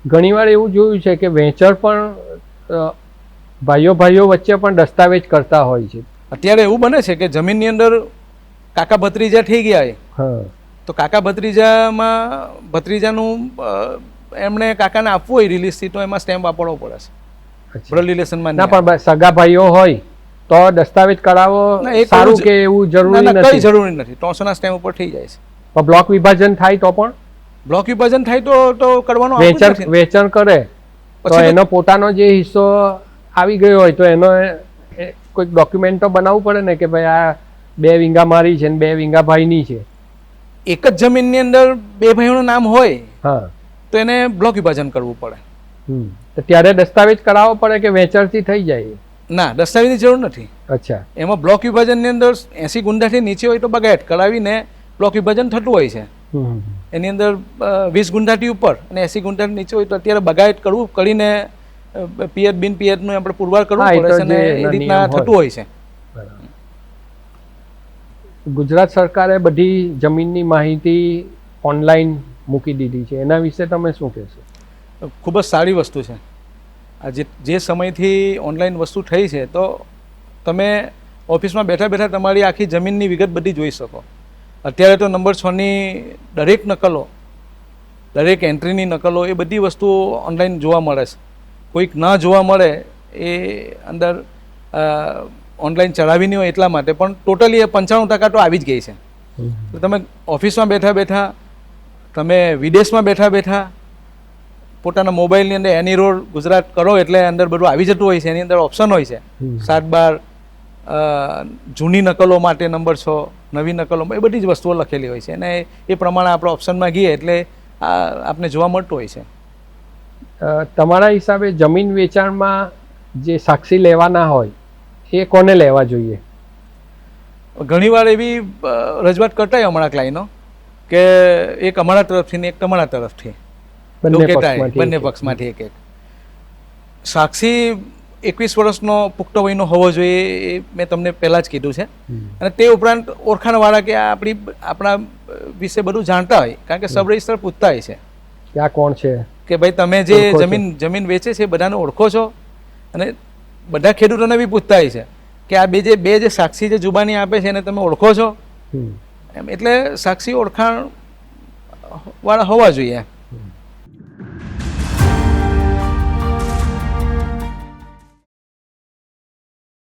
ઘણીવાર એવું જોયું છે કે વેચર પણ ભાઈઓ વચ્ચે પણ દસ્તાવેજ કરતા હોય છે. અત્યારે એવું બને છે કે જમીનની અંદર કાકા ભત્રીજા થઈ ગયા હોય, હા, તો કાકા ભત્રીજામાં ભત્રીજાનું એમણે કાકાને આપવું હોય રિલીઝથી, તો એમાં સ્ટેમ્પ આપવો પડે છે. બ્લડ રિલેશનમાં ના, પણ સગા ભાઈઓ હોય તો દસ્તાવેજ કરાવો સારું કે એવું જરૂરી નથી? કઈ જરૂરી નથી, 300 ના સ્ટેમ્પ ઉપર થઈ જાય છે. પણ બ્લોક વિભાજન થાય તો પણ બ્લોક વિભાજન થાય તો કરવાનું વેચાણ કરે તો એનો પોતાનો જે હિસ્સો આવી ગયો હોય તો એનો કોઈક ડોક્યુમેન્ટ તો બનાવવું પડે ને કે ભાઈ આ 2 વીંગા મારી છે ને 2 વીંગા ભાઈની છે. એક જ જમીનની અંદર 2 ભાઈઓનું નામ હોય, હા, તો એને બ્લોક વિભાજન કરવું પડે. તો ત્યારે દસ્તાવેજ કરાવવો પડે કે વેચાણથી થઈ જાય? ના, દસ્તાવેજની જરૂર નથી. અચ્છા. એમાં બ્લોક વિભાજનની અંદર 80 ગુંઠાથી નીચે હોય તો બગાયત કરાવીને બ્લોક વિભાજન થતું હોય છે. એની અંદર 20 ગુંઠાથી ઉપર અને 80 ગુંઠાથી નીચે હોય તો અત્યારે બગાયત કરવું કરીને પિયત બિન પિયતનું આપણે પુરવાર કરવું પડે છે, અને એ રીતના થતું હોય છે. ગુજરાત સરકારે બધી જમીનની માહિતી ઓનલાઈન મૂકી દીધી છે, એના વિશે તમે શું કહેશો? ખૂબ જ સારી વસ્તુ છે. આજે જે સમયથી ઓનલાઈન વસ્તુ થઈ છે, તો તમે ઓફિસમાં બેઠા બેઠા તમારી આખી જમીનની વિગત બધી જોઈ શકો. અત્યારે તો નંબર 6ની દરેક નકલો, દરેક એન્ટ્રીની નકલો, એ બધી વસ્તુઓ ઓનલાઈન જોવા મળે છે. કોઈક ના જોવા મળે એ અંદર ઓનલાઈન ચડાવી નહીં હોય એટલા માટે, પણ ટોટલી એ 95% તો આવી જ ગઈ છે. તો તમે ઓફિસમાં બેઠા બેઠા, તમે વિદેશમાં બેઠા બેઠા પોતાના મોબાઈલની અંદર એની રોડ ગુજરાત કરો એટલે અંદર બધું આવી જતું હોય છે. એની અંદર ઓપ્શન હોય છે 7/12, જૂની નકલો માટે નંબર 6, નવી નકલો, એ બધી જ વસ્તુઓ લખેલી હોય છે, અને એ પ્રમાણે આપણે ઓપ્શનમાં ગઈએ એટલે આપને જોવા મળતું હોય છે. તમારા હિસાબે જમીન વેચાણમાં જે સાક્ષી લેવાના હોય એ કોને લેવા જોઈએ? ઘણીવાર એવી રજૂઆત કરતા હમણાં ક્લાયન્ટો કે એક અમારા તરફથી ને એક તમારા તરફથી, બંને પક્ષમાંથી એક. સાક્ષી 21 વર્ષનો પુખ્ત વયનો હોવો જોઈએ, એ મેં તમને પહેલાં જ કીધું છે. અને તે ઉપરાંત ઓળખાણવાળા કે આપણા વિશે બધું જાણતા હોય, કારણ કે સબ રજિસ્ટર પૂછતા હોય છે કે આ કોણ છે, કે ભાઈ તમે જે જમીન વેચે છે બધાને ઓળખો છો. અને બધા ખેડૂતોને બી પૂછતા હોય છે કે આ બે જે સાક્ષી જે જુબાની આપે છે એને તમે ઓળખો છો? એમ એટલે સાક્ષી ઓળખાણ વાળા હોવા જોઈએ.